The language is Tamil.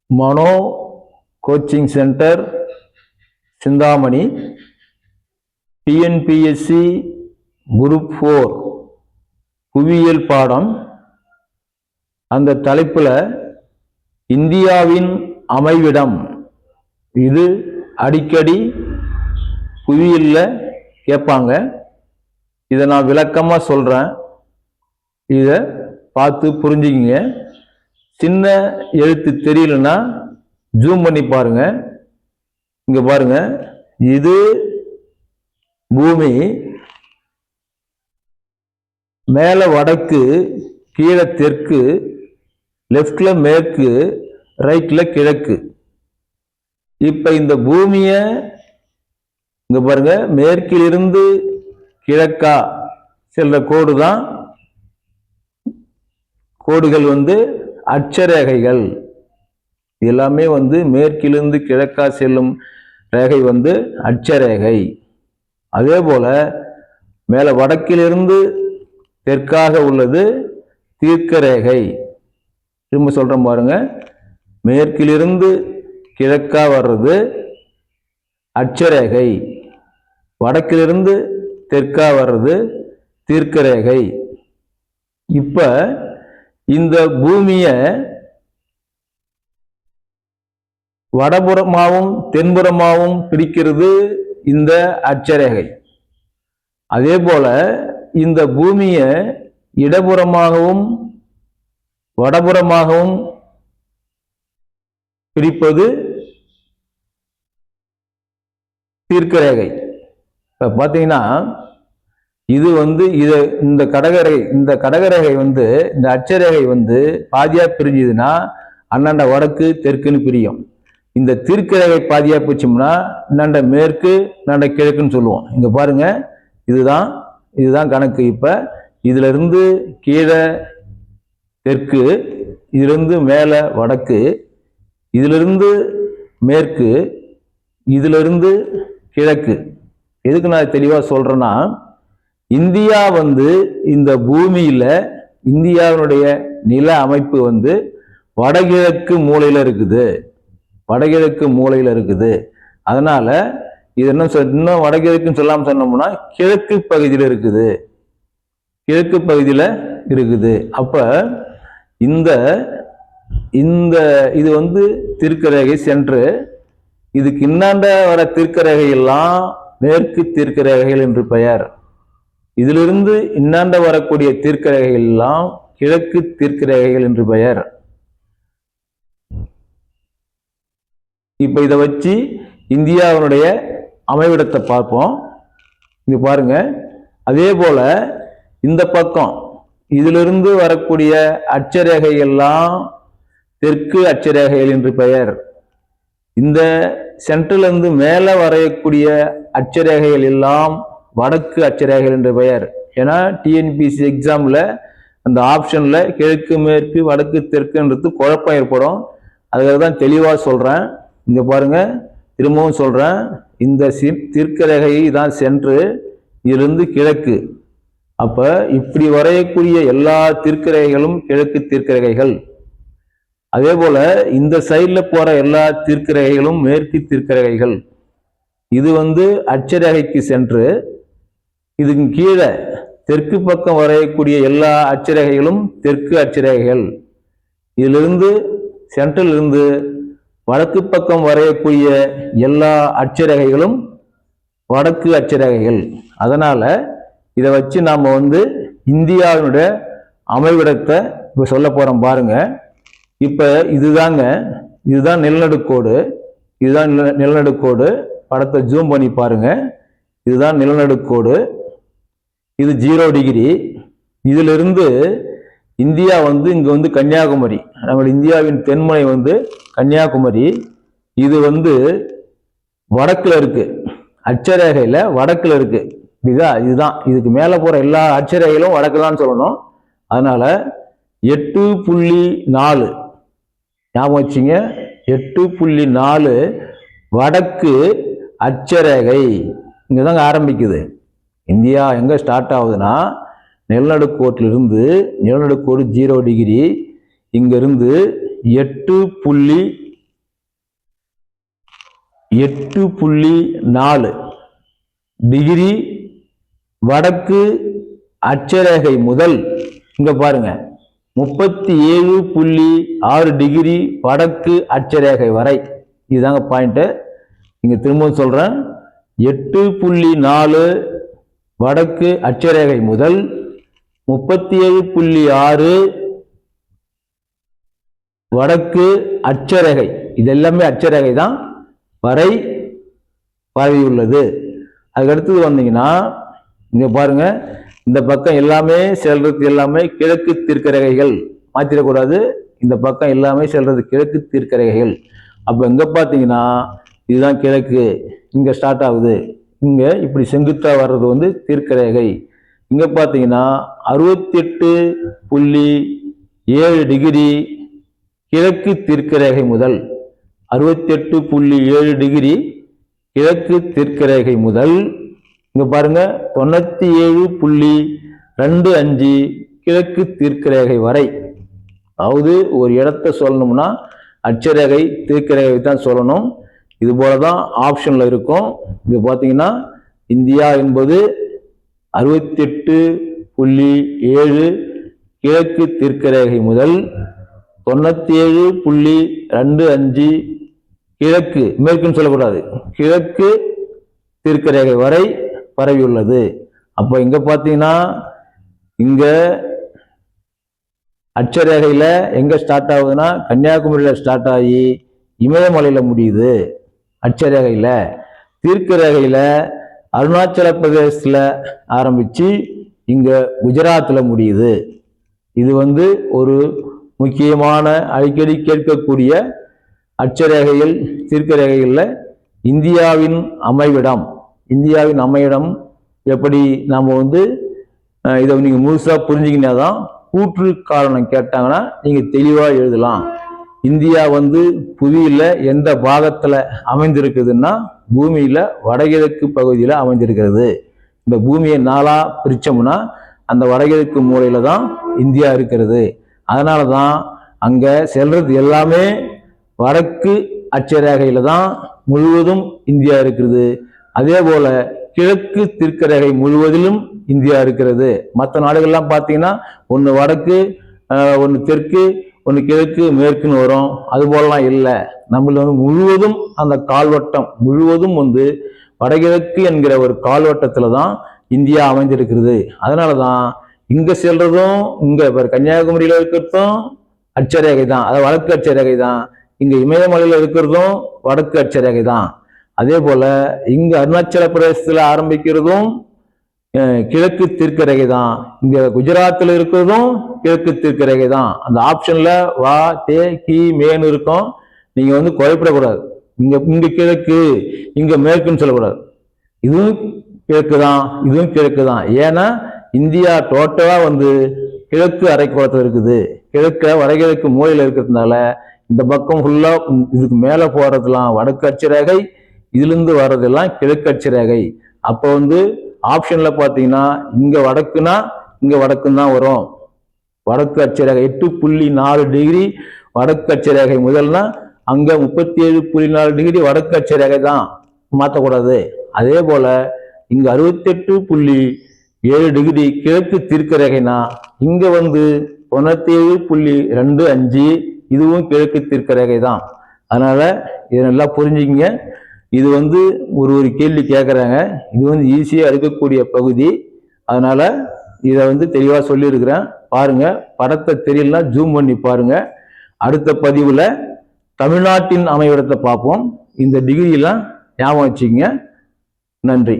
மனோ coaching centre Chintamani, TNPSC group 4 புவியியல் பாடம். அந்த தலைப்புல இந்தியாவின் அமைவிடம், இது அடிக்கடி புவியியல்ல கேட்பாங்க. இதை நான் விளக்கமா சொல்றேன், இதை பார்த்து புரிஞ்சுக்கிங்க. சின்ன எழுத்து தெரியலன்னா ஜூம் பண்ணி பாருங்க. இங்க பாருங்க, இது பூமி, மேல வடக்கு, கீழே தெற்கு, லெஃப்ட்ல மேற்கு, ரைட்ல கிழக்கு. இப்ப இந்த பூமிய இங்க பாருங்க, மேற்கிலிருந்து கிழக்கா செல்ற கோடு தான், கோடுகள் அட்சரேகைகள். எல்லாமே மேற்கிலிருந்து கிழக்கா செல்லும் ரேகை அட்சரேகை. அதே போல மேல வடக்கிலிருந்து தெற்காக உள்ளது தீர்க்க ரேகை. திரும்ப சொல்றேன் பாருங்க, மேற்கிலிருந்து கிழக்கா வர்றது அட்சரேகை, வடக்கிலிருந்து தெற்கா வர்றது தீர்க்க ரேகை. இப்ப இந்த பூமிய வடபுறமாகவும் தென்புறமாகவும் பிரிக்கிறது இந்த அட்சரேகை. அதே போல இந்த பூமிய இடப்புறமாகவும் வடபுறமாகவும் பிரிப்பது தீர்க்க ரேகை. இப்ப பாத்தீங்கன்னா இது இந்த கடகரேகை, இந்த கடகரேகை இந்த அட்சரேகை பாதியா பிரிஞ்சுதுன்னா அண்ணாண்ட வடக்கு தெற்குன்னு பிரியும். இந்த தீர்க்க ரேகை பாதியா பிரிச்சோம்னா இந்தாண்ட மேற்கு இந்தாண்ட கிழக்குன்னு சொல்லுவோம். இங்க பாருங்க, இதுதான் கணக்கு. இப்ப இதுல இருந்து கீழே தெற்கு, இதுல இருந்து மேல வடக்கு, இதுல இருந்து மேற்கு, இதுல இருந்து கிழக்கு. எதுக்கு நான் தெளிவா சொல்றேன்னா, இந்தியா இந்த பூமியில இந்தியாவுடைய நில அமைப்பு வடகிழக்கு மூலையில இருக்குது, வடகிழக்கு மூலையில இருக்குது. அதனால இது இன்னும் வடகிழக்குன்னு சொல்லாம சொன்னோம்னா கிழக்கு பகுதியில இருக்குது, கிழக்கு பகுதியில இருக்குது. அப்ப இந்த இது தீர்க்க ரேகை சென்று, இதுக்கு இன்னாண்ட வர தீர்க்க ரேகை எல்லாம் மேற்கு தீர்க்க ரேகைகள் என்று பெயர். இதிலிருந்து இன்னாண்ட வரக்கூடிய தீர்க்க ரேகைகள் எல்லாம் கிழக்கு தீர்க்க ரேகைகள் என்று பெயர். இப்ப இதை வச்சு இந்தியாவுடைய அமைவிடத்தை பார்ப்போம். இங்க பாருங்க, அதே போல இந்த பக்கம் இதிலிருந்து வரக்கூடிய அட்சரேகை எல்லாம் தெற்கு அட்சரேகைகள் என்று பெயர். இந்த சென்ட்ரல் இருந்து மேல வரையக்கூடிய அட்சரேகைகள் எல்லாம் வடக்கு அட்சரேகைகள் என்று பெயர். ஏன்னா டிஎன்பிஎஸ்சி எக்ஸாம்ல அந்த ஆப்ஷன்ல கிழக்கு மேற்கு வடக்கு தெற்குன்றது குழப்பம் ஏற்படும். அதுக்காக தான் தெளிவா சொல்றேன். இங்க பாருங்க, திரும்பவும் சொல்றேன், இந்த தீர்க்க ரேகை தான் சென்று, இதிலிருந்து கிழக்கு. அப்ப இப்படி வரையக்கூடிய எல்லா தீர்க்க ரேகைகளும் கிழக்கு தீர்க்க ரேகைகள். அதே போல இந்த சைட்ல போற எல்லா தீர்க்க ரேகைகளும் மேற்கு தீர்க்க ரேகைகள். இது அட்சரேகைக்கு சென்று, இதுக்கு கீழே தெற்கு பக்கம் வரையக்கூடிய எல்லா அட்சரேகைகளும் தெற்கு அட்சரேகைகள். இதிலிருந்து சென்ட்ரல் இருந்து வடக்கு பக்கம் வரையக்கூடிய எல்லா அட்சரேகைகளும் வடக்கு அட்சரேகைகள். அதனால இதை வச்சு நாம இந்தியாவினுடைய அமைவிடத்தை இப்ப சொல்ல போறோம். பாருங்க, இப்ப இதுதான் நிலநடுக்கோடு, இதுதான் நிலநடுக்கோடு. படத்தை ஜூம் பண்ணி பாருங்க, இதுதான் நிலநடுக்கோடு. இது 0 டிகிரி. இதுல இருந்து இந்தியா இங்க கன்னியாகுமரி, நம்ம இந்தியாவின் தென்முனை கன்னியாகுமரி. இது வடக்குல இருக்கு, அட்சரேகையில வடக்குல இருக்கு. இதுதான் இதுக்கு மேல போற எல்லா அட்சரேகைகளும் வடக்கு தான் சொல்லணும். அதனால 8.4 ஞாபகம் வச்சுங்க, 8.4 வடக்கு அட்சரேகை. இங்கதாங்க ஆரம்பிக்குது. இந்தியா எங்க ஸ்டார்ட் ஆகுதுன்னா நிலநடுக்கோட்டிலிருந்து, நிலநடுக்கோடு 0 டிகிரி, இங்க இருந்து 8.4 8.4 டிகிரி வடக்கு அட்சரேகை முதல் இங்க பாருங்க 37.6 டிகிரி வடக்கு அட்சரேகை வரை. இதுதாங்க பாயிண்ட். இங்க திரும்பவும் சொல்றேன், 8.4 வடக்கு அட்சரேகை முதல் 37.6 வடக்கு அட்சரேகை, இது எல்லாமே அட்சரேகை தான், வரை பரவியுள்ளது. அதுக்கடுத்தது வந்தீங்கன்னா இங்க பாருங்க, இந்த பக்கம் எல்லாமே செல்றது எல்லாமே கிழக்கு தீர்க்கரேகைகள், மாத்திரக்கூடாது. இந்த பக்கம் எல்லாமே செல்றது கிழக்கு தீர்க்கரேகைகள். அப்ப இங்க பாத்தீங்கன்னா இதுதான் கிழக்கு, இங்க ஸ்டார்ட் ஆகுது, இங்க இப்படி செங்குத்தா வர்றது வந்து தீர்க்கரேகை. இங்க பாத்தீங்கன்னா 68.7 டிகிரி கிழக்கு தீர்க்கரேகை முதல் 68.7 டிகிரி கிழக்கு தீர்க்கரேகை முதல் இங்க பாருங்க 97.25 கிழக்கு தீர்க்கரேகை வரை. அதாவது ஒரு இடத்தை சொல்லணும்னா அட்சரேகை தீர்க்கரேகை தான் சொல்லணும். இது போலதான் ஆப்ஷன்ல இருக்கும். இங்க பாத்தீங்கன்னா இந்தியா என்பது 68.7 கிழக்கு தீர்க்கரேகை முதல் 97.25 கிழக்கு, மேற்குன்னு சொல்லக்கூடாது, கிழக்கு தீர்க்கரேகை வரை பரவியுள்ளது. அப்ப இங்க பாத்தீங்கன்னா இங்க அட்சரேகையில எங்க ஸ்டார்ட் ஆகுதுன்னா கன்னியாகுமரியில ஸ்டார்ட் ஆகி இமயமலையில முடியுது அட்சரேகையில. தீர்க்கரேகையில அருணாச்சல பிரதேசத்துல ஆரம்பிச்சு இங்க குஜராத்ல முடியுது. இது வந்து ஒரு முக்கியமான அடிக்கடி கேட்கக்கூடிய அட்சரேகைகள் தீர்க்கரேகைகள்ல இந்தியாவின் அமைவிடம். இந்தியாவின் அமைவிடம் எப்படி நாம வந்து இதை நீங்க முழுசா புரிஞ்சுக்கினாதான் கூற்று காரணம் கேட்டாங்கன்னா நீங்க தெளிவா எழுதலாம். இந்தியா வந்து புவியில எந்த பாகத்துல அமைந்திருக்குதுன்னா பூமியில வடகிழக்கு பகுதியில அமைந்திருக்கிறது. இந்த பூமியை 4ஆ பிரிச்சோம்னா அந்த வடகிழக்கு மூலையில தான் இந்தியா இருக்கிறது. அதனாலதான் அங்க செல்றது எல்லாமே வடக்கு அட்சரேகையில தான் முழுவதும் இந்தியா இருக்கிறது. அதே போல கிழக்கு தீர்க்கரேகை முழுவதிலும் இந்தியா இருக்கிறது. மற்ற நாடுகள்லாம் பார்த்தீங்கன்னா ஒன்று வடக்கு, ஒன்று தெற்கு, ஒன்று கிழக்கு, மேற்குன்னு வரும். அது போலலாம் இல்லை. நம்மள வந்து முழுவதும் அந்த கால்வட்டம் முழுவதும் வந்து வடகிழக்கு என்கிற ஒரு கால்வட்டத்துல தான் இந்தியா அமைந்திருக்கிறது. அதனாலதான் இங்க செல்றதும் இங்க கன்னியாகுமரியில இருக்கிறதும் அட்சரேகை தான், அதாவது வடக்கு அட்சரேகை தான். இங்க இமயமலையில இருக்கிறதும் வடக்கு அட்சரேகை தான். அதே போல இங்க அருணாச்சல பிரதேசத்துல ஆரம்பிக்கிறதும் கிழக்கு தீர்க்கரேகை தான். இங்க குஜராத்ல இருக்கிறதும் கிழக்கு தீர்க்கரேகை தான். அந்த ஆப்ஷன்ல வா, தே, கி, மேன்னு இருக்கும். நீங்க வந்து குழப்பிடக்கூடாது. இங்க கிழக்கு, இங்க மேற்குன்னு சொல்லக்கூடாது. இதுவும் கிழக்கு தான், இதுவும் கிழக்கு தான். ஏன்னா இந்தியா டோட்டலா வந்து கிழக்கு அரைக்கோளத்துல இருக்குது. கிழக்க வடகிழக்கு மூலையில இருக்கிறதுனால இந்த பக்கம் ஃபுல்லா இதுக்கு மேல போறதெல்லாம் வடக்கு அட்சரேகை, இதுல இருந்து வர்றதெல்லாம் கிழக்கு அட்சரேகை. அப்ப வந்து ஆப்ஷன்ல பாத்தீங்கன்னா இங்க வடக்குனா இங்க வடக்குன்னு தான் வரும். வடக்கு அட்சரேகை 8.4 டிகிரி வடக்கு அட்சரேகை முதல்னா அங்க 37.4 டிகிரி வடக்கு அட்சரேகை தான், மாற்றக்கூடாது. அதே போல இங்க 68.7 டிகிரி கிழக்கு தீர்க்கரேகைனா இங்க வந்து 97.25 இதுவும் கிழக்கு தீர்க்கரேகை தான். அதனால இதை நல்லா புரிஞ்சுக்கிங்க. இது வந்து ஒரு கேள்வி கேட்குறாங்க. இது வந்து ஈஸியா இருக்கக்கூடிய பகுதி. அதனால இதை வந்து தெளிவா சொல்லியிருக்கிறேன். பாருங்க, படத்தை தெரியலனா ஜூம் பண்ணி பாருங்க. அடுத்த பதிவுல தமிழ்நாட்டின் அமைவிடத்தை பார்ப்போம். இந்த டிகிரியெல்லாம் ஞாபகம் வச்சுக்கங்க. நன்றி.